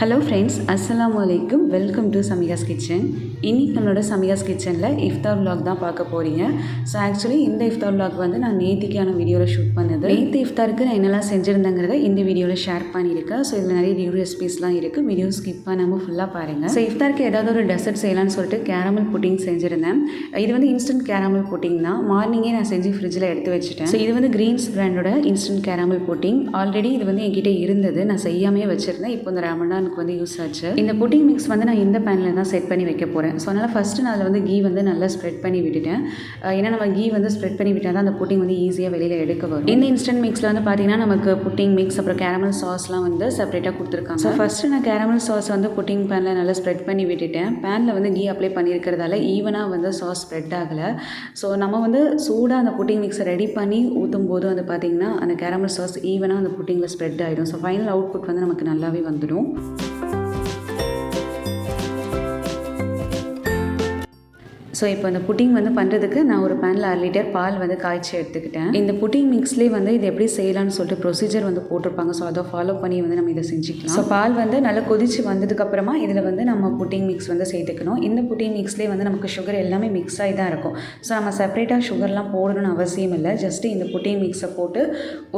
Hello friends, அஸ்ஸலாமு அலைக்கும். Welcome to சமிகாஸ் கிச்சன். இன்றைக்கி நம்மளோட சமிகாஸ் கிச்சனில் இஃப்தார் vlog தான் பார்க்க போகிறீங்க. ஸோ ஆக்சுவலி இந்த இஃப்தார் vlog வந்து நான் நேத்திக்கான வீடியோவில் ஷூட் பண்ணது. நேற்று இஃப்தாருக்கு நான் என்னெல்லாம் செஞ்சுருந்தேங்கிறத இந்த வீடியோவில் ஷேர் பண்ணியிருக்கேன். ஸோ இதில் நிறைய நியூ ரெசிபீஸ்லாம் இருக்குது. வீடியோ ஸ்கிப் பண்ணாமல் ஃபுல்லாக பாருங்கள். ஸோ இஃப்தாருக்கு ஏதாவது ஒரு டெசர்ட் செய்யலாம்னு சொல்லிட்டு கேரமல் புட்டிங் செஞ்சுருந்தேன். இது வந்து இன்ஸ்டன்ட் கேரமல் புட்டிங் தான். மார்னிங்கே நான் செஞ்சு ஃப்ரிட்ஜில் எடுத்து வச்சுட்டேன். ஸோ இது வந்து கிரீன்ஸ் பிராண்டோட இன்ஸ்டன்ட் கேரமல் புட்டிங். ஆல்ரெடி இது வந்து என்கிட்ட இருந்தது, நான் செய்யாமே வச்சுருந்தேன். இப்போ இந்த ரமடான் வந்து யூஸ் ஆச்சு. இந்த புட்டிங் மிக்ஸ் வந்து நான் இந்த பேனில் தான் செட் பண்ணி வைக்க போகிறேன். ஸோ அதனால் ஃபஸ்ட்டு நான் அதில் வந்து கீ வந்து நல்லா ஸ்ப்ரெட் பண்ணி விட்டுட்டேன். ஏன்னா நம்ம கீ வந்து ஸ்ப்ரெட் பண்ணி விட்டால் தான் அந்த புட்டிங் வந்து ஈஸியாக வெளியில் எடுக்க வரும். இந்த இன்ஸ்டன்ட் மிக்ஸில் வந்து பார்த்தீங்கன்னா நமக்கு புட்டிங் மிக்ஸ் அப்புறம் கேரமல் சாஸ்லாம் வந்து செப்பரேட்டாக கொடுத்துருக்காங்க. ஸோ ஃபஸ்ட்டு நான் கேரமல் சாஸ் வந்து புட்டிங் பேனில் நல்லா ஸ்ப்ரெட் பண்ணி விட்டுட்டேன். பேனில் வந்து கீ அப்ளை பண்ணியிருக்கிறதால ஈவனாக வந்து சாஸ் ஸ்ப்ரெட் ஆகலை. ஸோ நம்ம வந்து சூடாக அந்த புட்டிங் மிக்ஸை ரெடி பண்ணி ஊற்றும் போது வந்து பார்த்திங்கன்னா அந்த கேரமல் சாஸ் ஈவனாக அந்த புட்டிங்கில் ஸ்ப்ரெட் ஆகிடும். ஸோ ஃபைனல் அவுட்புட் வந்து நமக்கு நல்லாவே வந்துடும். ஸோ இப்போ இந்த புட்டிங் வந்து பண்ணுறதுக்கு நான் ஒரு பேனில் 1/2 லிட்டர் பால் வந்து காய்ச்சி எடுத்துக்கிட்டேன். இந்த புட்டிங் மிக்ஸ்லேயே வந்து இது எப்படி செய்யலாம்னு சொல்லிட்டு ப்ரொசீஜர் வந்து போட்டிருப்பாங்க. ஸோ அதை ஃபாலோ பண்ணி வந்து நம்ம இதை செஞ்சுக்கலாம். ஸோ பால் வந்து நல்லா கொதிச்சு வந்ததுக்கப்புறமா இதில் வந்து நம்ம புட்டிங் மிக்ஸ் வந்து சேர்த்துக்கணும். இந்த புட்டிங் மிக்ஸ்லேயே வந்து நமக்கு சுகர் எல்லாமே மிக்ஸ் ஆகி தான் இருக்கும். ஸோ நம்ம செப்பரேட்டாக சுகர்லாம் போடணும்னு அவசியம் இல்லை. ஜஸ்ட்டு இந்த புட்டிங் மிக்ஸை போட்டு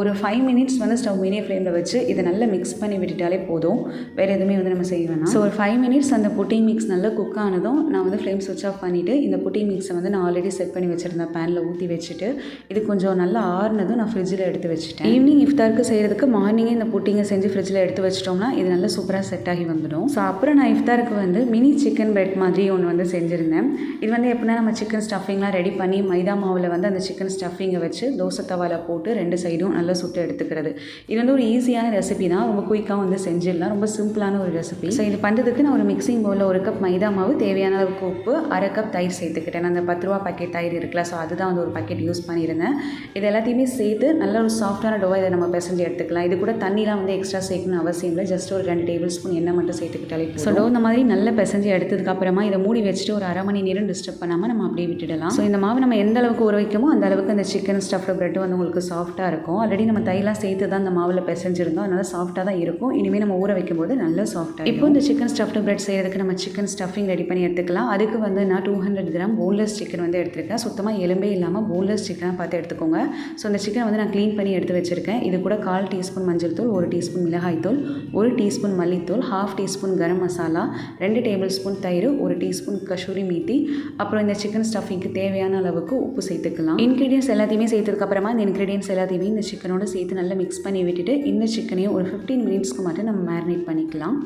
ஒரு 5 மினிட்ஸ் வந்து ஸ்டவ் மீடியம் ஃப்ளேமில் வச்சு இதை நல்லா மிக்ஸ் பண்ணி விட்டுட்டாலே போதும். வேறு எதுவுமே வந்து நம்ம செய்ய வேணாம். ஸோ ஒரு 5 மினிட்ஸ் அந்த புட்டிங் மிக்ஸ் நல்லா குக் ஆனதும் நான் வந்து ஃப்ளேம் ஸ்விட்ச் ஆஃப் பண்ணிவிட்டு இந்த புட்டிங் மிக்ஸை வந்து நான் ஆல்ரெடி செட் பண்ணி வச்சுருந்தேன் பேனில் ஊற்றி வச்சுட்டு இது கொஞ்சம் நல்லா ஆறுனதும் நான் ஃப்ரிட்ஜில் எடுத்து வச்சுட்டேன். ஈவினிங் இஃப்தாருக்கு செய்கிறதுக்கு மார்னிங்கே இந்த புட்டிங்கை செஞ்சு ஃப்ரிட்ஜில் எடுத்து வச்சிட்டோம்னா இது நல்லா சூப்பராக செட் ஆகி வந்துடும். ஸோ அப்புறம் நான் இஃப்தாருக்கு வந்து மினி சிக்கன் பிரெட் மாதிரி ஒன்று வந்து செஞ்சுருந்தேன். இது வந்து எப்படின்னா நம்ம சிக்கன் ஸ்டஃபிங்லாம் ரெடி பண்ணி மைதா மாவில் வந்து அந்த சிக்கன் ஸ்டஃபிங்கை வச்சு தோசை தவாவில் போட்டு 2 சைடும் நல்லா சுட்டு எடுத்துக்கிறது. இது வந்து ஒரு ஈஸியான ரெசிபி தான். ரொம்ப குயிக்காக வந்து செஞ்சிடலாம். ரொம்ப சிம்பிளான ஒரு ரெசிபி. ஸோ இது பண்ணுறதுக்கு நான் ஒரு மிக்சிங் பவுலில் 1 கப் மைதா மாவு, தேவையான அளவுக்கு உப்பு, 1/2 கப் தயிர் சேர்த்துக்கிட்டேன். அந்த 10 ரூபா பாக்கெட் தயிர் இருக்குல்ல, ஸோ அதுதான் வந்து ஒரு பாக்கெட் யூஸ் பண்ணியிருந்தேன். இது எல்லாத்தையுமே சேர்த்து நல்ல ஒரு சாஃப்டான டோவா இதை நம்ம பிசைஞ்சு எடுத்துக்கலாம். இது கூட தண்ணிலாம் வந்து எக்ஸ்ட்ரா சேர்க்கணும் அவசியம் இல்லை. ஜஸ்ட் ஒரு 2 டேபிள் ஸ்பூன் எண்ணெய் மட்டும் சேர்த்துக்கிட்டாலே போதும். ஸோ டோ இந்த மாதிரி நல்லா பிசைஞ்சு எடுத்ததுக்கப்புறமா இதை மூடி வச்சுட்டு ஒரு 1/2 மணி நேரம் டிஸ்டர்ப் பண்ணாமல் நம்ம அப்படியே விட்டுடலாம். ஸோ இந்த மாவு நம்ம எந்த அளவுக்கு ஊற வைக்கமோ அந்த அளவுக்கு அந்த சிக்கன் ஸ்டஃப்டு பிரெட் வந்து உங்களுக்கு சாஃப்ட்டாக இருக்கும். ஆல்ரெடி நம்ம தயிரெலாம் சேர்த்து தான் அந்த மாவில் பிசைஞ்சிருந்தோம். அதனால் சாஃப்ட்டாக தான் இருக்கும். இனிமேல் நம்ம ஊற வைக்கும்போது நல்லா சாஃப்ட்டாக. இப்போ இந்த சிக்கன் ஸ்டஃப்டு பிரெட் செய்கிறதுக்கு நம்ம சிக்கன் ஸ்டஃபிங் ரெடி பண்ணி எடுத்துக்கலாம். அதுக்கு வந்து நான் 200 கிராம் போன்லெஸ் சிக்கன் வந்து எடுத்துருக்கேன். சுத்தமாக எலும்பே இல்லாமல் போன்லெஸ் சிக்கனாக பார்த்து எடுத்துக்கோங்க. ஸோ இந்த சிக்கனை வந்து நான் க்ளீன் பண்ணி எடுத்து வச்சுருக்கேன். இது கூட 1/4 டீஸ்பூன் மஞ்சள் தூள், 1 டீஸ்பூன் மிளகாய் தூள், 1 டீஸ்பூன் மல்லித்தூள், 1/2 teaspoon garam masala, 2 table spoon தயிர், 1 டீஸ்பூன் கசூரி மீத்தி, அப்புறம் இந்த சிக்கன் ஸ்டஃபிங்க்கு தேவையான அளவுக்கு உப்பு சேர்த்துக்கலாம். இன்க்ரீடியன்ஸ் எல்லாத்தையுமே சேர்த்ததுக்கப்புறமா இந்த இன்க்ரீடியன்ஸ் எல்லாத்தையுமே இந்த சிக்கனோட சேர்த்து நல்லா மிக்ஸ் பண்ணி விட்டுட்டு இந்த சிக்கனையும் ஒரு 15 மினிட்ஸ்க்கு மட்டும் நம்ம மேரினேட் பண்ணிக்கலாம்.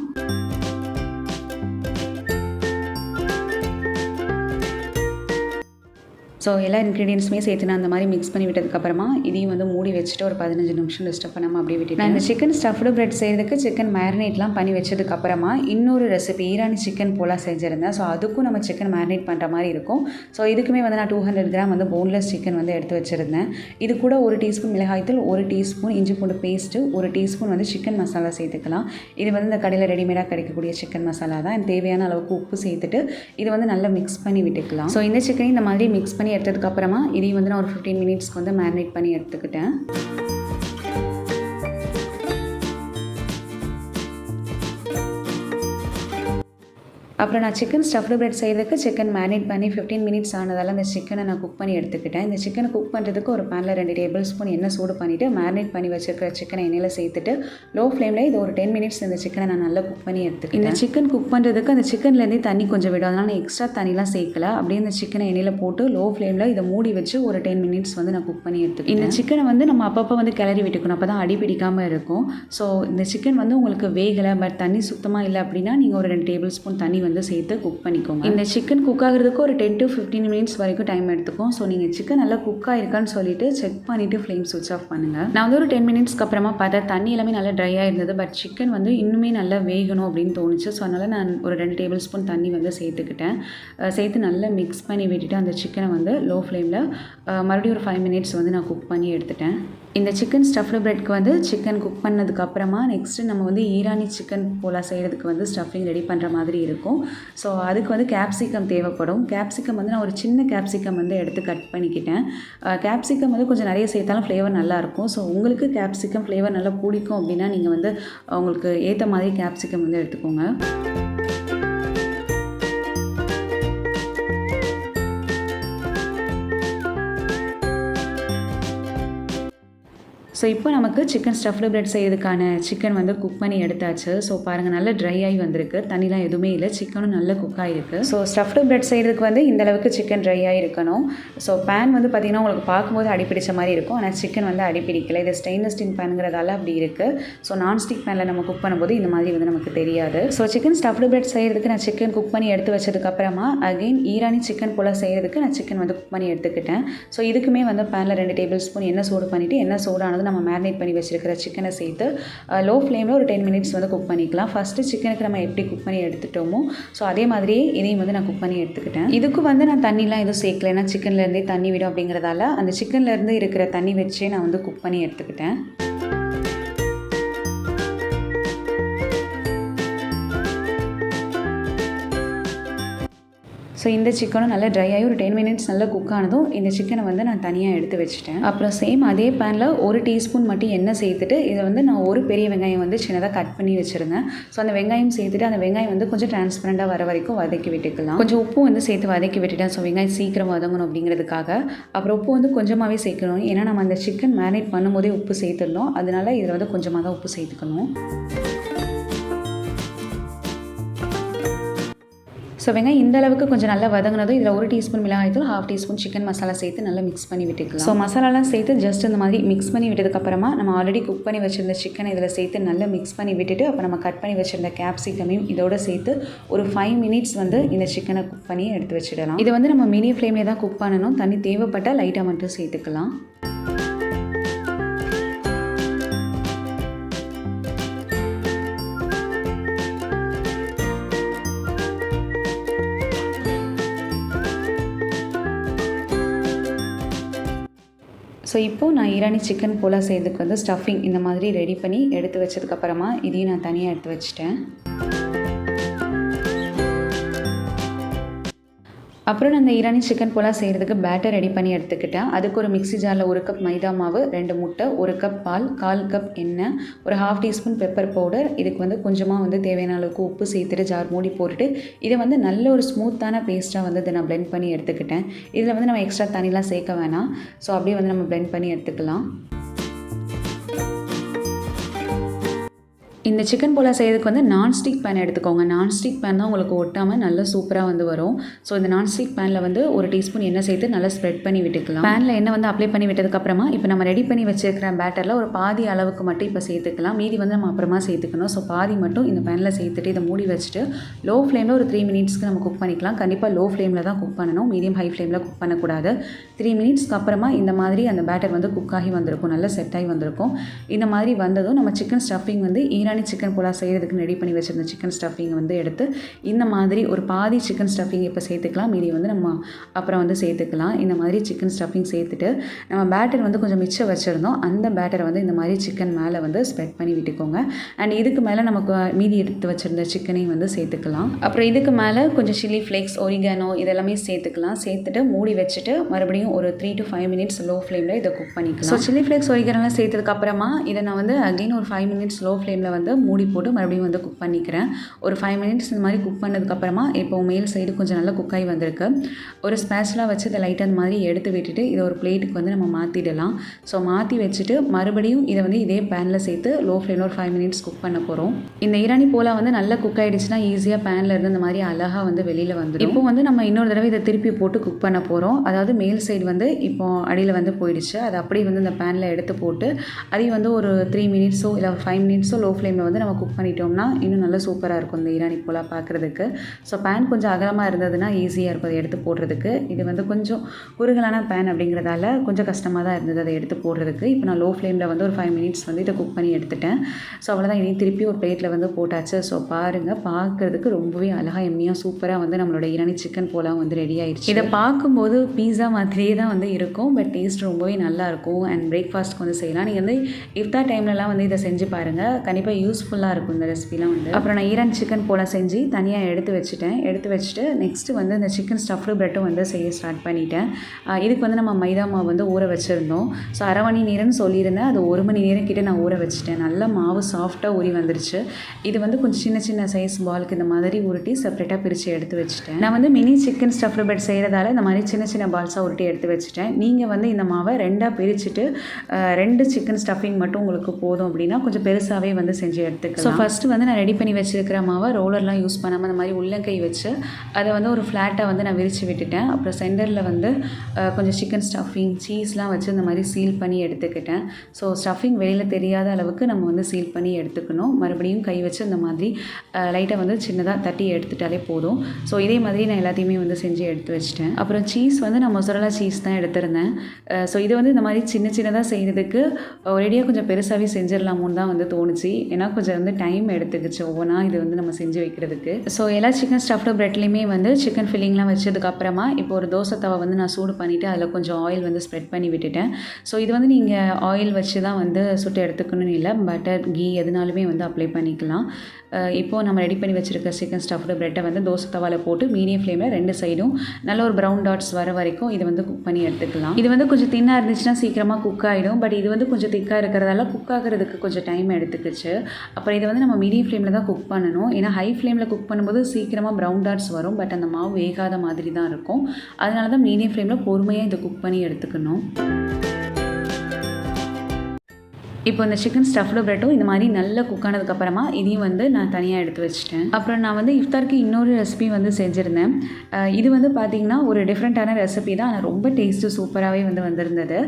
ஸோ எல்லா இன்க்ரீடியன்ஸுமே சேர்த்து நான் அந்த மாதிரி மிக்ஸ் பண்ணி விட்டதுக்கப்புறமா இதையும் வந்து மூடி வச்சுட்டு ஒரு 15 நிமிஷம் டிஸ்டர்ப் பண்ணாமல் அப்படியே விட்டுட்டு நான் இந்த சிக்கன் ஸ்டஃப்டு பிரெட் செய்கிறதுக்கு சிக்கன் மேரினேட்லாம் பண்ணி வச்சதுக்கப்புறமா இன்னொரு ரெசிபி ஈரானி சிக்கன் போல செஞ்சுருந்தேன். ஸோ அதுக்கும் நம்ம சிக்கன் மேரினேட் பண்ணுற மாதிரி இருக்கும். ஸோ இதுக்குமே வந்து நான் 200 கிராம் வந்து போன்லெஸ் சிக்கன் வந்து எடுத்து வச்சுருந்தேன். இது கூட 1 டீஸ்பூன் மிளகாய்த்தூள், 1 டீஸ்பூன் இஞ்சி பூண்டு பேஸ்ட்டு, 1 டீஸ்பூன் வந்து சிக்கன் மசாலா சேர்த்துக்கலாம். இது வந்து இந்த கடையில் ரெடிமேடாக கிடைக்கக்கூடிய சிக்கன் மசாலா தான். தேவையான அளவுக்கு உப்பு சேர்த்துட்டு இது வந்து நல்லா மிக்ஸ் பண்ணி விட்டுக்கலாம். ஸோ இந்த சிக்கனை இந்த மாதிரி மிக்ஸ் பண்ணி எடுத்ததுக்கப்புறமா இதையும் வந்து நான் ஒரு 15 மினிட்ஸ்க்கு வந்து மேரினேட் பண்ணி எடுத்துக்கிட்டேன். அப்புறம் நான் சிக்கன் ஸ்டஃப்டு பிரெட் செய்கிறதுக்கு சிக்கன் மேரினேட் பண்ணி 15 மினிட்ஸ் ஆனதால் அந்த சிக்கனை நான் குக் பண்ணி எடுத்துக்கிட்டேன். இந்த சிக்கனை குக் பண்ணுறதுக்கு ஒரு பேனில் 2 டேபிள் ஸ்பூன் எண்ணெய் சூடு பண்ணிவிட்டு மேரினேட் பண்ணி வச்சுருக்கிற சிக்கனை எண்ணெயில் சேர்த்துட்டு லோ ஃப்ளேமில் இது ஒரு 10 மினிட்ஸ் இந்த சிக்கனை நான் நல்லா குக் பண்ணி எடுத்துக்கிட்டேன். இந்த சிக்கன் குக் பண்ணுறதுக்கு அந்த சிக்கன்லேருந்தே தண்ணி கொஞ்சம் விடும். அதனால் நான் எக்ஸ்ட்ரா தண்ணிலாம் சேர்க்கல. அப்படியே இந்த சிக்கனை எண்ணெயில் போட்டு லோ ஃப்ளேமில் இதை மூடி வச்சு ஒரு 10 மினிட்ஸ் வந்து நான் குக் பண்ணி எடுத்துக்கிட்டேன். இந்த சிக்கனை வந்து நம்ம அப்பப்போ வந்து கிளறி விட்டுக்கணும். அப்போ தான் அடி பிடிக்காமல் இருக்கும். ஸோ இந்த சிக்கன் வந்து உங்களுக்கு வேகலை பட் தண்ணி சுத்தமாக இல்லை அப்படின்னா நீங்கள் ஒரு 2 டேபிள் ஸ்பூன் தண்ணி வந்து சேர்த்து குக் பண்ணிக்கோங்க. இந்த சிக்கன் குக் ஆகிறதுக்கு ஒரு 10 to 15 மினிட்ஸ் வரைக்கும் டைம் எடுத்துக்கும். ஸோ நீங்கள் சிக்கன் நல்லா குக் ஆகிருக்கான்னு சொல்லிட்டு செக் பண்ணிவிட்டு ஃப்ளேம் ஸ்விட்ச் ஆஃப் பண்ணுங்கள். நான் வந்து ஒரு 10 மினிட்ஸ்க்கு அப்புறமா பார்த்தா தண்ணி எல்லாமே நல்லா ட்ரையாக இருந்தது. பட் சிக்கன் வந்து இன்னுமே நல்லா வேகணும் அப்படின்னு தோணுச்சு. ஸோ அதனால் நான் ஒரு 2 டேபிள் ஸ்பூன் தண்ணி வந்து சேர்த்துக்கிட்டேன். சேர்த்து நல்லா மிக்ஸ் பண்ணி விட்டுட்டு அந்த சிக்கனை வந்து லோ ஃப்ளேமில் மறுபடியும் ஒரு 5 மினிட்ஸ் வந்து நான் குக் பண்ணி எடுத்துட்டேன். இந்த சிக்கன் ஸ்டஃப்டு பிரெட்க்கு வந்து சிக்கன் குக் பண்ணதுக்கப்புறமா நெக்ஸ்ட்டு நம்ம வந்து ஈரானி சிக்கன் போலா செய்கிறதுக்கு வந்து ஸ்டஃபிங் ரெடி பண்ணுற மாதிரி இருக்கும். ஸோ அதுக்கு வந்து கேப்சிகம் தேவைப்படும். கேப்சிகம் வந்து நான் ஒரு சின்ன கேப்சிகம் வந்து எடுத்து கட் பண்ணிக்கிட்டேன். கேப்சிகம் வந்து கொஞ்சம் நிறைய சேர்த்தாலும் ஃப்ளேவர் நல்லாயிருக்கும். ஸோ உங்களுக்கு கேப்சிகம் ஃப்ளேவர் நல்லா பிடிக்கும் அப்படின்னா நீங்கள் வந்து உங்களுக்கு ஏற்ற மாதிரி கேப்சிகம் வந்து எடுத்துக்கோங்க. ஸோ இப்போ நமக்கு சிக்கன் ஸ்டஃப்டு பிரெட் செய்யறதுக்கான சிக்கன் வந்து குக் பண்ணி எடுத்தாச்சு. ஸோ பாருங்கள் நல்லா ட்ரை ஆகி வந்திருக்கு. தண்ணிலாம் எதுவுமே இல்லை. சிக்கனும் நல்லா குக் ஆகிருக்கு. ஸோ ஸ்டஃப்டு பிரெட் செய்கிறதுக்கு வந்து இந்த அளவுக்கு சிக்கன் ட்ரை ஆகி இருக்கணும். ஸோ பேன் வந்து பார்த்திங்கன்னா உங்களுக்கு பார்க்கும்போது அடிப்பிடிச்ச மாதிரி இருக்கும். ஆனால் சிக்கன் வந்து அடிப்பிடிக்கலை. இது ஸ்டெயின்லெஸ் ஸ்டீல் பேனுங்கிறதால அப்படி இருக்குது. ஸோ நான்ஸ்டிக் பேனில் நம்ம குக் பண்ணும்போது இந்த மாதிரி வந்து நமக்கு தெரியாது. ஸோ சிக்கன் ஸ்டஃப்டு பிரெட் செய்கிறதுக்கு நான் சிக்கன் குக் பண்ணி எடுத்து வச்சதுக்கப்புறமா அகெயின் ஈரானி சிக்கன் போல் செய்கிறதுக்கு நான் சிக்கன் வந்து குக் பண்ணி எடுத்துக்கிட்டேன். ஸோ இதுக்குமே வந்து பேனில் 2 டேபிள் ஸ்பூன் எண்ணெய் சூடு பண்ணிவிட்டு எண்ணெய் சூடானது நம்ம மேரினேட் பண்ணி வச்சிருக்கிற சிக்கனை சேர்த்து லோ ஃப்ளேமில் ஒரு 10 மினிட்ஸ் வந்து குக் பண்ணிக்கலாம். ஃபஸ்ட்டு சிக்கனுக்கு நம்ம எப்படி குக் பண்ணி எடுத்துட்டோமோ ஸோ அதே மாதிரியே இதையும் வந்து நான் குக் பண்ணி எடுத்துக்கிட்டேன். இதுக்கு வந்து நான் தண்ணிலாம் எதுவும் சேர்க்கல. ஏன்னா சிக்கன்லேருந்தே தண்ணி விடும் அப்படிங்கிறதால அந்த சிக்கன்லேருந்து இருக்கிற தண்ணி வச்சே நான் வந்து குக் பண்ணி எடுத்துக்கிட்டேன். ஸோ இந்த சிக்கனும் நல்லா ட்ரை ஆகி ஒரு 10 மினிட்ஸ் நல்லா குக் ஆனதும் இந்த சிக்கனை வந்து நான் தனியாக எடுத்து வச்சுட்டேன். அப்புறம் சேம் அதே பேனில் 1 டீஸ்பூன் மட்டும் எண்ணெய் சேர்த்துட்டு இதை வந்து நான் ஒரு பெரிய வெங்காயம் வந்து சின்னதாக கட் பண்ணி வச்சுருந்தேன். ஸோ அந்த வெங்காயம் சேர்த்துட்டு அந்த வெங்காயம் வந்து கொஞ்சம் டிரான்ஸ்பரண்டாக வர வரைக்கும் வதக்கி விட்டுக்கலாம். கொஞ்சம் உப்பு வந்து சேர்த்து வதக்கி விட்டுட்டேன். ஸோ வெங்காயம் சீக்கிரம் வதங்கணும் அப்படிங்கிறதுக்காக. அப்புறம் உப்பு வந்து கொஞ்சமாகவே சேர்க்கணும். ஏன்னா நம்ம அந்த சிக்கன் மேரினேட் பண்ணும்போதே உப்பு சேர்த்துடணும். அதனால இதில் வந்து கொஞ்சமாக தான் உப்பு சேர்த்துக்கணும். ஸோ வெங்காயம் இந்த அளவுக்கு கொஞ்சம் நல்லா வதங்கினதும் இதில் 1 டீஸ்பூன் மிளகாய்த்தூள், 1/2 டீஸ்பூன் சிக்கன் மசாலா சேர்த்து நல்லா மிக்ஸ் பண்ணி விட்டுக்கலாம். ஸோ மசாலாலாம் சேர்த்து ஜஸ்ட் இந்த மாதிரி மிக்ஸ் பண்ணி விட்டதுக்கப்புறமா நம்ம ஆல்ரெடி குக் பண்ணி வச்சுருந்த சிக்கனை இதில் சேர்த்து நல்லா மிக்ஸ் பண்ணி விட்டுட்டு அப்போ நம்ம கட் பண்ணி வச்சுருந்த கேப்சிகமையும் இதோட சேர்த்து ஒரு 5 மினிட்ஸ் வந்து இந்த சிக்கனை குக் பண்ணி எடுத்து வச்சிடலாம். இது வந்து நம்ம மீடியம் ஃப்ளேம்லேயே தான் குக் பண்ணணும். தண்ணி தேவைப்பட்டால் லைட்டாக மட்டும் சேர்த்துக்கலாம். ஸோ இப்போது நான் ஈரானி சிக்கன் போலா செய்கிறதுக்கு வந்து ஸ்டஃபிங் இந்த மாதிரி ரெடி பண்ணி எடுத்து வச்சதுக்கப்புறமா இதையும் நான் தனியாக எடுத்து வச்சுட்டேன். அப்புறம் நான் இந்த ஈரானி சிக்கன் போலா செய்கிறதுக்கு பேட்டர் ரெடி பண்ணி எடுத்துக்கிட்டேன். அதுக்கு ஒரு மிக்ஸி ஜாரில் 1 கப் மைதா மாவு, 2 முட்டை, 1 கப் பால், 1/4 கப் எண்ணெய், ஒரு 1/2 டீஸ்பூன் பெப்பர் பவுடர், இதுக்கு வந்து கொஞ்சமாக வந்து தேவையான அளவுக்கு உப்பு சேர்த்துட்டு ஜார் மூடி போட்டுட்டு இதை வந்து நல்ல ஒரு ஸ்மூத்தான பேஸ்ட்டாக வந்து இதை நான் பிளெண்ட் பண்ணி எடுத்துக்கிட்டேன். இதில் வந்து நம்ம எக்ஸ்ட்ரா தண்ணிலாம் சேர்க்க வேணாம். ஸோ அப்படியே வந்து நம்ம பிளெண்ட் பண்ணி எடுத்துக்கலாம். இந்த சிக்கன் போலா செய்கிறதுக்கு வந்து நான்ஸ்டிக் பேன் எடுத்துக்கோங்க. நான்ஸ்டிக் பேன் தான் உங்களுக்கு ஒட்டாமல் நல்லா சூப்பராக வந்து வரும். ஸோ இந்த நான்ஸ்டிக் பேனில் வந்து 1 டீஸ்பூன் எண்ணெய் சேர்த்து நல்லா ஸ்ப்ரெட் பண்ணி விட்டுக்கலாம். பேனில் எண்ணெய் வந்து அப்ளை பண்ணி விட்டதுக்கப்புறமா இப்போ நம்ம ரெடி பண்ணி வச்சுருக்கிற பேட்டரில் ஒரு பாதி அளவுக்கு மட்டும் இப்போ சேர்த்துக்கலாம். மீதி வந்து நம்ம அப்புறமா சேர்த்துக்கணும். ஸோ பாதி மட்டும் இந்த பேனில் சேர்த்துட்டு இதை மூடி வச்சுட்டு லோ ஃப்ளேமில் ஒரு 3 மினிட்ஸ்க்கு நம்ம குக் பண்ணிக்கலாம். கண்டிப்பாக லோ ஃப்ளேமில் தான் குக் பண்ணணும். மீடியம் ஹை ஃப்ளேமில் குக் பண்ணக்கூடாது. 3 மினிட்ஸ்க்கு அப்புறமா இந்த மாதிரி அந்த பேட்டர் வந்து குக் ஆகி வந்திருக்கும். நல்லா செட் ஆகி வந்திருக்கும். இந்த மாதிரி வந்ததும் நம்ம சிக்கன் ஸ்டஃபிங் வந்து ஈரானி சிக்கன் போலா செய்கிறதுக்கு ரெடி பண்ணி வச்சுருந்த சிக்கன் ஸ்டஃபிங் வந்து எடுத்து இந்த மாதிரி ஒரு பாதி சிக்கன் ஸ்டஃபிங் இப்போ சேர்த்துக்கலாம். மீதி வந்து நம்ம அப்புறம் வந்து சேர்த்துக்கலாம். இந்த மாதிரி சிக்கன் ஸ்டஃபிங் சேர்த்துட்டு நம்ம பேட்டர் வந்து கொஞ்சம் மிச்சம் வச்சுருந்தோம். அந்த பேட்டரை வந்து இந்த மாதிரி சிக்கன் மேலே வந்து ஸ்ப்ரெட் பண்ணி விட்டுக்கோங்க. அண்ட் இதுக்கு மேலே நமக்கு மீதி எடுத்து வச்சுருந்த சிக்கனையும் வந்து சேர்த்துக்கலாம். அப்புறம் இதுக்கு மேலே கொஞ்சம் சில்லி ஃப்ளேக்ஸ், ஒரிகானோ இதெல்லாமே சேர்த்துக்கலாம். சேர்த்துட்டு மூடி வச்சுட்டு மறுபடியும் ஒரு 3 to 5 மினிட்ஸ் லோ ஃப்ளேமில் இதை குக் பண்ணிக்கலாம். ஸோ சில்லி ஃப்ளேக்ஸ், ஒரிகானோலாம் சேர்த்ததுக்கப்புறமா இதை நான் வந்து அகெயின் ஒரு 5 மினிட்ஸ் லோ ஃப்ளேமில் வந்து மூடி போட்டு மறுபடியும் வந்து குக் பண்ணிக்கிறேன். ஒரு 5 மினிட்ஸ் இந்த மாதிரி குக் பண்ணதுக்கப்புறமா இப்போ மேல் சைடு கொஞ்சம் நல்லா குக் ஆகி வந்திருக்கு. ஒரு ஸ்பேச்சுலா வச்சு இதை லைட்டாக அந்த மாதிரி எடுத்து விட்டுட்டு இதை ஒரு பிளேட்டுக்கு வந்து நம்ம மாற்றிடலாம். ஸோ மாற்றி வச்சுட்டு மறுபடியும் இதை வந்து இதே பேனில் சேர்த்து லோ ஃப்ளேமில் ஒரு 5 மினிட்ஸ் குக் பண்ண போகிறோம். இந்த ஈரானி போலா வந்து நல்லா குக் ஆகிடுச்சுன்னா ஈஸியாக பேனில் இருந்து இந்த மாதிரி அழகாக வந்து வெளியில் வந்துடும். இப்போ வந்து நம்ம இன்னொரு தடவை இதை திருப்பி போட்டு குக் பண்ண போகிறோம். அதாவது மேல் சைடு வந்து இப்போ அடியில் வந்து போயிடுச்சு. அதை அப்படியே வந்து இந்த பேனில் எடுத்து போட்டு அதையும் வந்து ஒரு 3 மினிட்ஸோ இல்லை 5 மினிட்ஸோ லோ ஃப்ளேமில் ஃப்ளேமில் வந்து நம்ம குக் பண்ணிட்டோம்னா இன்னும் நல்லா சூப்பராக இருக்கும் இந்த ஈரானி புலாவ் பார்க்குறதுக்கு. ஸோ பேன் கொஞ்சம் அகலமாக இருந்ததுன்னா ஈஸியாக இருக்கும் அதை எடுத்து போடுறதுக்கு. இது வந்து கொஞ்சம் குறுகலான பேன் அப்படிங்கிறதால கொஞ்சம் கஷ்டமாக தான் இருந்தது அதை எடுத்து போடுறதுக்கு. இப்போ நான் லோ ஃப்ளேமில் வந்து ஒரு 5 மினிட்ஸ் வந்து இதை குக் பண்ணி எடுத்துட்டேன். ஸோ அவ்வளோதான், இனி திருப்பி ஒரு பிளேட்டில் வந்து போட்டாச்சு. ஸோ பாருங்கள், பார்க்குறதுக்கு ரொம்பவே அழகாக எம்மியாக சூப்பராக வந்து நம்மளோட ஈரானி சிக்கன் புலாவ் வந்து ரெடி ஆயிடுச்சு. இதை பார்க்கும்போது பீஸா மாதிரியே தான் வந்து இருக்கும், பட் டேஸ்ட் ரொம்பவே நல்லாயிருக்கும். அண்ட் பிரேக்ஃபாஸ்ட்க்கு வந்து செய்யலாம். நீங்கள் வந்து இஃப்தார் டைம்லலாம் வந்து இதை செஞ்சு பாருங்கள், கண்டிப்பாக யூஸ்ஃபுல்லாக இருக்கும் இந்த ரெசிபிலாம் வந்து. அப்புறம் நான் ஈரான் சிக்கன் புலாவ் செஞ்சு தனியாக எடுத்து வச்சுட்டு நெக்ஸ்ட்டு வந்து இந்த சிக்கன் ஸ்டஃப்டு ப்ரெட்டும் வந்து செய்ய ஸ்டார்ட் பண்ணிட்டேன். இதுக்கு வந்து நம்ம மைதா மாவு வந்து ஊற வச்சுருந்தோம். ஸோ அரை மணி நேரம்னு சொல்லியிருந்தேன், அது 1 மணி நேரம் கிட்ட நான் ஊற வச்சுட்டேன். நல்ல மாவு சாஃப்டாக ஊறி வந்துருச்சு. இது வந்து கொஞ்சம் சின்ன சின்ன சைஸ் பாலுக்கு இந்த மாதிரி உருட்டி செப்பரேட்டாக பிரித்து எடுத்து வச்சுட்டேன். நான் வந்து மினி சிக்கன் ஸ்டஃப்டு பிரெட் செய்கிறதால இந்த மாதிரி சின்ன சின்ன பால்ஸாக உருட்டி எடுத்து வச்சுட்டேன். நீங்கள் வந்து இந்த மாவை 2ஆக பிரிச்சுட்டு 2 சிக்கன் ஸ்டஃபிங் மட்டும் உங்களுக்கு போதும் அப்படின்னா கொஞ்சம் பெருசாகவே வந்து செஞ்சு எடுத்துக்கலாம். ஸோ ஃபஸ்ட்டு வந்து நான் ரெடி பண்ணி வச்சுருக்கிற மாவை ரோலர்லாம் யூஸ் பண்ணாமல் அந்த மாதிரி உள்ளங்கை வச்சு அதை வந்து ஒரு ஃப்ளாட்டாக வந்து நான் விரித்து விட்டுட்டேன். அப்புறம் சென்டரில் வந்து கொஞ்சம் சிக்கன் ஸ்டஃபிங் சீஸ்லாம் வச்சு இந்த மாதிரி சீல் பண்ணி எடுத்துக்கிட்டேன். ஸோ ஸ்டஃபிங் வெளியில் தெரியாத அளவுக்கு நம்ம வந்து சீல் பண்ணி எடுத்துக்கணும். மறுபடியும் கை வச்சு இந்த மாதிரி லைட்டாக வந்து சின்னதாக தட்டி எடுத்துட்டாலே போதும். ஸோ இதே மாதிரி நான் எல்லாத்தையுமே வந்து செஞ்சு எடுத்து வச்சிட்டேன். அப்புறம் சீஸ் வந்து நான் மொசரலா சீஸ் தான் எடுத்திருந்தேன். ஸோ இது வந்து இந்த மாதிரி சின்ன சின்னதாக செய்கிறதுக்கு ஒரேடியாக கொஞ்சம் பெருசாகவே செஞ்சிடலாமோன்னு தான் வந்து தோணுச்சு. ஏன்னா கொஞ்சம் வந்து டைம் எடுத்துக்கிச்சு ஒவ்வொன்றா இது வந்து நம்ம செஞ்சு வைக்கிறதுக்கு. ஸோ எல்லா சிக்கன் ஸ்டஃப்டு ப்ரெட்லேயுமே வந்து சிக்கன் ஃபில்லிங்லாம் வச்சதுக்கப்புறமா இப்போ ஒரு தோசை தவா வந்து நான் சூடு பண்ணிவிட்டு அதில் கொஞ்சம் ஆயில் வந்து ஸ்ப்ரெட் பண்ணி விட்டுட்டேன். ஸோ இது வந்து நீங்கள் ஆயில் வச்சு தான் வந்து சுட்டு எடுத்துக்கணும்னு இல்லை, பட்டர் கீ எதுனாலுமே வந்து அப்ளை பண்ணிக்கலாம். இப்போது நம்ம ரெடி பண்ணி வச்சுருக்க சிக்கன் ஸ்டஃப்டு ப்ரெட்டை வந்து தோசை தவாவில் போட்டு மீடியம் ஃப்ளேமில் 2 சைடும் நல்ல ஒரு ப்ரௌன் டாட்ஸ் வர வரைக்கும் இதை வந்து குக் பண்ணி எடுத்துக்கலாம். இது வந்து கொஞ்சம் தின்னாக இருந்துச்சுன்னா சீக்கிரமாக குக் ஆகிடும். பட் இது வந்து கொஞ்சம் திக்காக இருக்கிறதால குக் ஆகிறதுக்கு கொஞ்சம் டைம் எடுத்துக்கிச்சு. அப்புறம் இதை வந்து நம்ம மீடியம் ஃப்ளேமில் தான் குக் பண்ணணும். ஏன்னா ஹை ஃப்ளேமில் குக் பண்ணும்போது சீக்கிரமாக ப்ரௌன் டாட்ஸ் வரும், பட் அந்த மாவு வேகாத மாதிரி தான் இருக்கும். அதனால தான் மீடியம் ஃப்ளேமில் பொறுமையாக இதை குக் பண்ணி எடுத்துக்கணும். இப்போ இந்த சிக்கன் ஸ்டஃப்டு ப்ரெட்டும் இந்த மாதிரி நல்லா குக் ஆனதுக்கப்புறமா இதையும் வந்து நான் தனியாக எடுத்து வச்சுட்டேன். அப்புறம் நான் வந்து இஃப்தாருக்கு இன்னொரு ரெசிபி வந்து செஞ்சுருந்தேன். இது வந்து பார்த்திங்கன்னா ஒரு டிஃப்ரெண்ட்டான ரெசிபி தான், ஆனால் ரொம்ப டேஸ்ட்டு சூப்பராகவே வந்து வந்திருந்தது.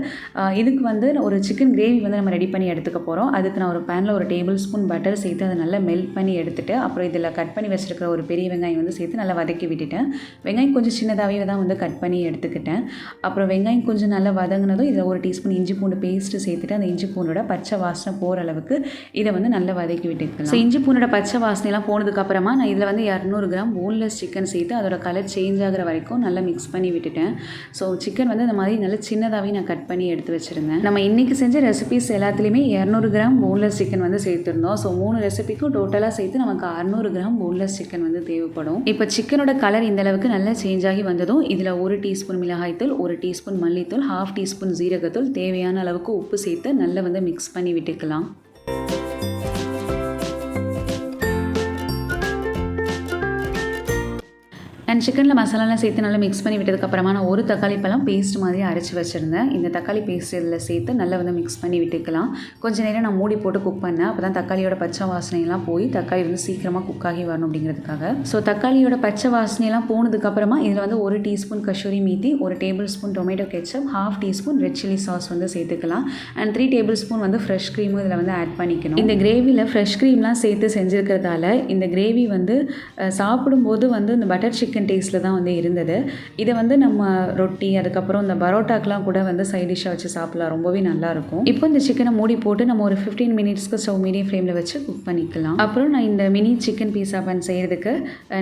இதுக்கு வந்து ஒரு சிக்கன் கிரேவி வந்து நம்ம ரெடி பண்ணி எடுத்துக்க போகிறோம். அதுக்கு நான் ஒரு பேனில் ஒரு டேபிள் ஸ்பூன் பட்டர் சேர்த்து அதை நல்லா மெல்ட் பண்ணி எடுத்துகிட்டு அப்புறம் இதில் கட் பண்ணி வச்சுருக்கிற ஒரு பெரிய வெங்காயம் வந்து சேர்த்து நல்லா வதக்கி விட்டுட்டேன். வெங்காயம் கொஞ்சம் சின்னதாகவே தான் வந்து கட் பண்ணி எடுத்துக்கிட்டேன். அப்புறம் வெங்காயம் கொஞ்சம் நல்லா வதங்கினதும் இதில் ஒரு டீஸ்பூன் இஞ்சி பூண்டு பேஸ்ட்டு சேர்த்துட்டு அந்த இஞ்சி பூண்டோட பச்சை வாசனை போகிற அளவுக்கு இதை வந்து நல்லா வதக்கி விட்டுக்கலாம். ஸோ இஞ்சி பூண்டோட பச்சை வாசனைலாம் போனதுக்கப்புறமா நான் இதில் வந்து 200 கிராம் போன்லெஸ் சிக்கன் சேர்த்து அதோட கலர் சேஞ்ச் ஆகிற வரைக்கும் நல்லா மிக்ஸ் பண்ணி விட்டுட்டேன். ஸோ சிக்கன் வந்து இந்த மாதிரி நல்லா சின்னதாகவே நான் கட் பண்ணி எடுத்து வச்சுருந்தேன். நம்ம இன்றைக்கி செஞ்ச ரெசிபிஸ் எல்லாத்துலேயுமே 200 கிராம் போன்லெஸ் சிக்கன் வந்து சேர்த்துருந்தோம். ஸோ 3 ரெசிபிக்கும் டோட்டலாக சேர்த்து நமக்கு 600 கிராம் போன்லெஸ் சிக்கன் வந்து தேவைப்படும். இப்போ சிக்கனோட கலர் இந்த அளவுக்கு நல்லா சேஞ்ச் ஆகி வந்ததும் இதில் 1 டீஸ்பூன் மிளகாய்த்தூள், 1 டீஸ்பூன் மல்லித்தூள், 1/2 டீஸ்பூன் ஜீரகத்தூள், தேவையான அளவுக்கு உப்பு சேர்த்து நல்லா வந்து மிக்ஸ் பண்ணி விட்டுக்கலாம். அண்ட் சிக்கனில் மசாலாலாம் சேர்த்து நல்லா மிக்ஸ் பண்ணி விட்டதுக்கப்புறமா நான் ஒரு தக்காளி பழம் பேஸ்ட் மாதிரி அரைச்சி வச்சுருந்தேன். இந்த தக்காளி பேஸ்ட் இதில் சேர்த்து நல்லா வந்து மிக்ஸ் பண்ணி விட்டுக்கலாம். கொஞ்சம் நேரம் நான் மூடி போட்டு குக் பண்ணேன். அப்போ தான் தக்காளியோட பச்சை வாசனையெல்லாம் போய் தக்காளி வந்து சீக்கிரமாக குக் ஆகி வரணும் அப்படிங்கிறதுக்காக. ஸோ தக்காளியோட பச்சை வாசனையெல்லாம் போனதுக்கப்புறமா இதில் வந்து 1 teaspoon கஷூரி மீத்தி, 1 table spoon tomato ketchup, 1/2 teaspoon red chilli sauce வந்து சேர்த்துக்கலாம். அண்ட் 3 டேபிள் ஸ்பூன் வந்து ஃப்ரெஷ் க்ரீமும் இதில் வந்து ஆட் பண்ணிக்கணும். இந்த கிரேவியில் ஃப்ரெஷ் க்ரீம்லாம் சேர்த்து செஞ்சுருக்கிறதால இந்த கிரேவி வந்து சாப்பிடும்போது வந்து இந்த பட்டர் சிக்கன் டேஸ்ட்டில் தான் வந்து இருந்தது. இதை வந்து நம்ம ரொட்டி அதுக்கப்புறம் இந்த பரோட்டாக்கெலாம் கூட வந்து சைட் டிஷ்ஷாக வச்சு சாப்பிடலாம், ரொம்பவே நல்லாயிருக்கும். இப்போ இந்த சிக்கனை மூடி போட்டு நம்ம ஒரு 15 மினிட்ஸ்க்கு ஸ்டவ் மீடியம் ஃப்ளேமில் வச்சு குக் பண்ணிக்கலாம். அப்புறம் நான் இந்த மினி சிக்கன் பீஸா பன் செய்கிறதுக்கு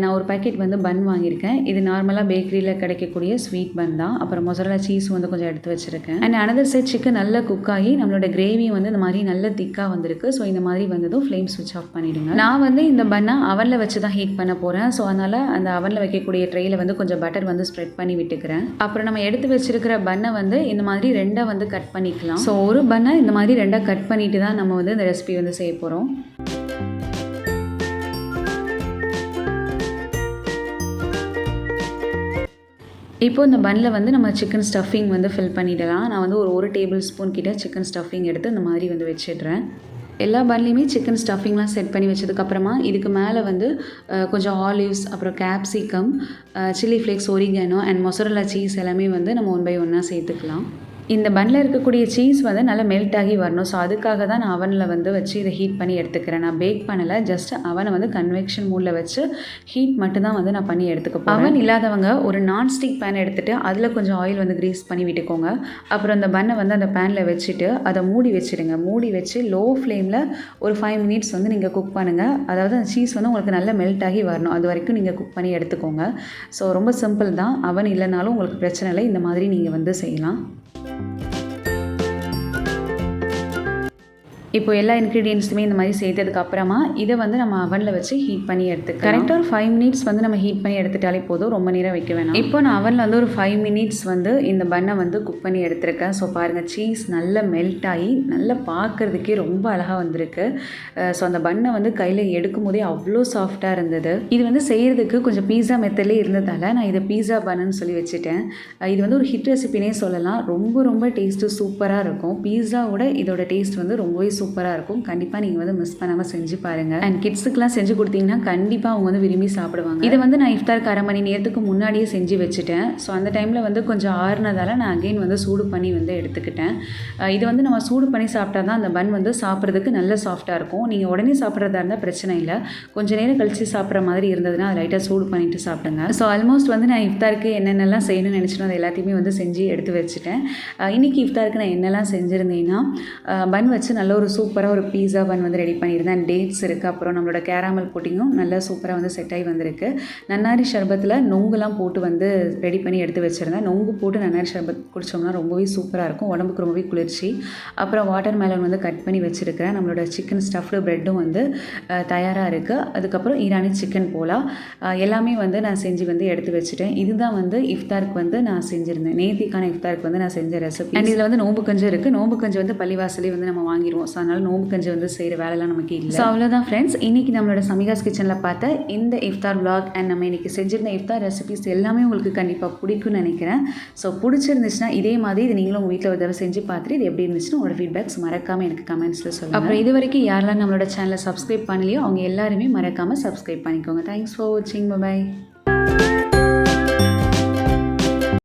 நான் ஒரு பேக்கெட் வந்து பன் வாங்கியிருக்கேன். இது நார்மலாக பேக்கரியில் கிடைக்கக்கூடிய ஸ்வீட் பன் தான். அப்புறம் மொசரலா சீஸ் வந்து கொஞ்சம் எடுத்து வச்சுருக்கேன். அண்ட் அனதர் சைட் சிக்கன் நல்லா குக் ஆகி நம்மளோட கிரேவி வந்து இந்த மாதிரி நல்ல திக்காக வந்திருக்கு. ஸோ இந்த மாதிரி வந்ததும் ஃப்ளேம் ஸ்விட்ச் ஆஃப் பண்ணிவிடுங்க. நான் வந்து இந்த பன்னை அவனில் வச்சு தான் ஹீட் பண்ண போகிறேன். ஸோ அதனால் அந்த அவனில் வைக்கக்கூடிய ட்ரேயில் வந்து கொஞ்சம் பட்டர் வந்து ஸ்ப்ரெட் பண்ணி விட்டுக்கிறேன். அப்புறம் நம்ம எடுத்து வச்சிருக்கிற பன்னை வந்து இந்த மாதிரி 2 வந்து கட் பண்ணிக்கலாம். ஸோ ஒரு பன்னை இந்த மாதிரி 2 கட் பண்ணிட்டு தான் நம்ம வந்து இந்த ரெசிபி வந்து செய்ய போகிறோம். இப்போ இந்த பன்னில் வந்து நம்ம சிக்கன் ஸ்டஃபிங் வந்து ஃபில் பண்ணிடலாம். நான் வந்து ஒரு டேபிள் ஸ்பூன் கிட்ட சிக்கன் ஸ்டஃபிங் எடுத்து இந்த மாதிரி வந்து வச்சிடுறேன். எல்லா பன்லையுமே சிக்கன் ஸ்டஃபிங்லாம் செட் பண்ணி வச்சதுக்கப்புறமா இதுக்கு மேலே வந்து கொஞ்சம் ஆலிவ்ஸ், அப்புறம் capsicum, chilli flakes, oregano and mozzarella cheese எல்லாமே வந்து நம்ம 1 by 1 சேர்த்துக்கலாம். இந்த பன்னில் இருக்கக்கூடிய சீஸ் வந்து நல்லா மெல்ட் ஆகி வரணும். ஸோ அதுக்காக தான் நான் அவனில் வந்து வச்சு இதை ஹீட் பண்ணி எடுத்துக்கிறேன். நான் பேக் பண்ணலை, ஜஸ்ட் அவனை வந்து கன்வெக்ஷன் மூடில் வச்சு ஹீட் மட்டும்தான் வந்து நான் பண்ணி எடுத்துக்க போகிறேன். அவன் இல்லாதவங்க ஒரு நான்ஸ்டிக் பேன் எடுத்துகிட்டு அதில் கொஞ்சம் ஆயில் வந்து க்ரீஸ் பண்ணி விட்டுக்கோங்க. அப்புறம் அந்த பன்னை வந்து அந்த பேனில் வச்சுட்டு அதை மூடி வச்சுடுங்க. மூடி வச்சு லோ ஃப்ளேமில் ஒரு 5 மினிட்ஸ் வந்து நீங்கள் குக் பண்ணுங்கள். அதாவது அந்த சீஸ் வந்து உங்களுக்கு நல்லா மெல்ட் ஆகி வரணும். அது வரைக்கும் நீங்கள் குக் பண்ணி எடுத்துக்கோங்க. ஸோ ரொம்ப சிம்பிள் தான். அவன் இல்லைனாலும் உங்களுக்கு பிரச்சனை இல்லை, இந்த மாதிரி நீங்கள் வந்து செய்யலாம். இப்போ எல்லா இன்க்ரீடியன்ஸுமே இந்த மாதிரி செய்ததுக்கு அப்புறமா இதை வந்து நம்ம அவனில் வச்சு ஹீட் பண்ணி எடுத்துக்கலாம். கரெக்டாக ஒரு 5 மினிட்ஸ் வந்து நம்ம ஹீட் பண்ணி எடுத்துட்டாலே போதும், ரொம்ப நேரம் வைக்க வேணாம். இப்போ நான் அவனில் வந்து ஒரு 5 மினிட்ஸ் வந்து இந்த பன்னை வந்து குக் பண்ணி எடுத்துருக்கேன். ஸோ பாருங்கள், சீஸ் நல்லா மெல்ட் ஆகி நல்லா பார்க்குறதுக்கே ரொம்ப அழகாக வந்திருக்கு. ஸோ அந்த பன்னை வந்து கையில் எடுக்கும் போதே அவ்வளோ சாஃப்டாக இருந்தது. இது வந்து செய்கிறதுக்கு கொஞ்சம் பீஸா மெத்தட்லேயே இருந்ததால் நான் இதை பீஸா பன்னுன்னு சொல்லி வச்சுட்டேன். இது வந்து ஒரு ஹிட் ரெசிபினே சொல்லலாம். ரொம்ப ரொம்ப டேஸ்ட்டு சூப்பராக இருக்கும். பீஸாவோட இதோட டேஸ்ட் வந்து ரொம்பவே சூப்பராக இருக்கும். கண்டிப்பாக நீங்கள் வந்து மிஸ் பண்ணாமல் செஞ்சு பாருங்கள். அண்ட் கிட்ஸுக்கெலாம் செஞ்சு கொடுத்தீங்கன்னா கண்டிப்பாக அவங்க வந்து விரும்பி சாப்பிடுவாங்க. இதை வந்து நான் இஃப்தாருக்கு 1/2 மணி நேரத்துக்கு முன்னாடியே செஞ்சு வச்சுட்டேன். ஸோ அந்த டைமில் வந்து கொஞ்சம் ஆறுனதால் நான் அகெயின் வந்து சூடு பண்ணி வந்து எடுத்துக்கிட்டேன். இது வந்து நம்ம சூடு பண்ணி சாப்பிட்டா தான் அந்த பன் வந்து சாப்பிட்றதுக்கு நல்ல சாஃப்டாக இருக்கும். நீங்கள் உடனே சாப்பிட்றதா இருந்தால் பிரச்சனை இல்லை. கொஞ்சம் நேரம் கழித்து சாப்பிட்ற மாதிரி இருந்ததுன்னா அதை லைட்டாக சூடு பண்ணிவிட்டு சாப்பிடுங்க. ஸோ ஆல்மோஸ்ட் வந்து நான் இஃப்தாருக்கு என்னென்னலாம் செய்யணும்னு நினச்சினோ அது எல்லாத்தையுமே வந்து செஞ்சு எடுத்து வச்சுட்டேன். இன்றைக்கி இஃப்தாருக்கு நான் என்னெல்லாம் செஞ்சுருந்தேன்னா, பன் வச்சு நல்ல ஒரு சூப்பராக ஒரு பீஸா பன் வந்து ரெடி பண்ணியிருந்தேன். டேட்ஸ் இருக்குது, அப்புறம் நம்மளோட கேராமல் புட்டிங்கும் நல்லா சூப்பராக வந்து செட் ஆகி வந்திருக்கு. நன்னாரி ஷர்பத்தில் நொங்குலாம் போட்டு வந்து ரெடி பண்ணி எடுத்து வச்சுருந்தேன். நொங்கு போட்டு நன்னாரி ஷர்பத் குடித்தோம்னா ரொம்பவே சூப்பராக இருக்கும், உடம்புக்கு ரொம்பவே குளிர்ச்சி. அப்புறம் வாட்டர் மேலன் வந்து கட் பண்ணி வச்சுருக்கிறேன். நம்மளோட சிக்கன் ஸ்டஃப்டு ப்ரெட்டும் வந்து தயாராக இருக்குது. அதுக்கப்புறம் ஈரானி சிக்கன் போலா எல்லாமே வந்து நான் செஞ்சு வந்து எடுத்து வச்சுட்டேன். இதுதான் வந்து இஃப்தாருக்கு வந்து நான் செஞ்சுருந்தேன். நேத்திக்கான இஃப்தாருக்கு வந்து நான் செஞ்ச ரெசிபி. அண்ட் இதில் வந்து நோம்பு கஞ்சி இருக்குது. நோம்பு கஞ்சி வந்து பள்ளிவாசலே வந்து நம்ம வாங்கிடுவோம். ஸோ அதனால் நோம்பு கஞ்சி வந்து செய்கிற வேலைலாம் நமக்கு இல்லை. ஸோ அவ்வளோதான் ஃப்ரெண்ட்ஸ், இன்றைக்கி நம்மளோட சமிகாஸ் கிச்சனில் பார்த்த இந்த இஃப்தார் vlog அண்ட் நம்ம இன்றைக்கி செஞ்சிருந்த இஃப்தார் ரெசிபிஸ் எல்லாமே உங்களுக்கு கண்டிப்பாக பிடிக்கும்னு நினைக்கிறேன். ஸோ பிடிச்சிருந்துச்சுன்னா இதே மாதிரி இது நீங்களும் உங்கள் வீட்டில் ஒரு தடவை செஞ்சு பார்த்துட்டு இது எப்படி இருந்துச்சுன்னு உங்களோட ஃபீட்பேக்ஸ் மறக்காமல் எனக்கு கமெண்ட்ஸில் சொல்லுங்கள். அப்புறம் இது வரைக்கும் யாரெல்லாம் நம்மளோட சேனலை சப்ஸ்கிரைப் பண்ணலையோ அவங்க எல்லாருமே மறக்காமல் சப்ஸ்கிரைப் பண்ணிக்கோங்க. தேங்க்ஸ் ஃபார் வாட்சிங். பை.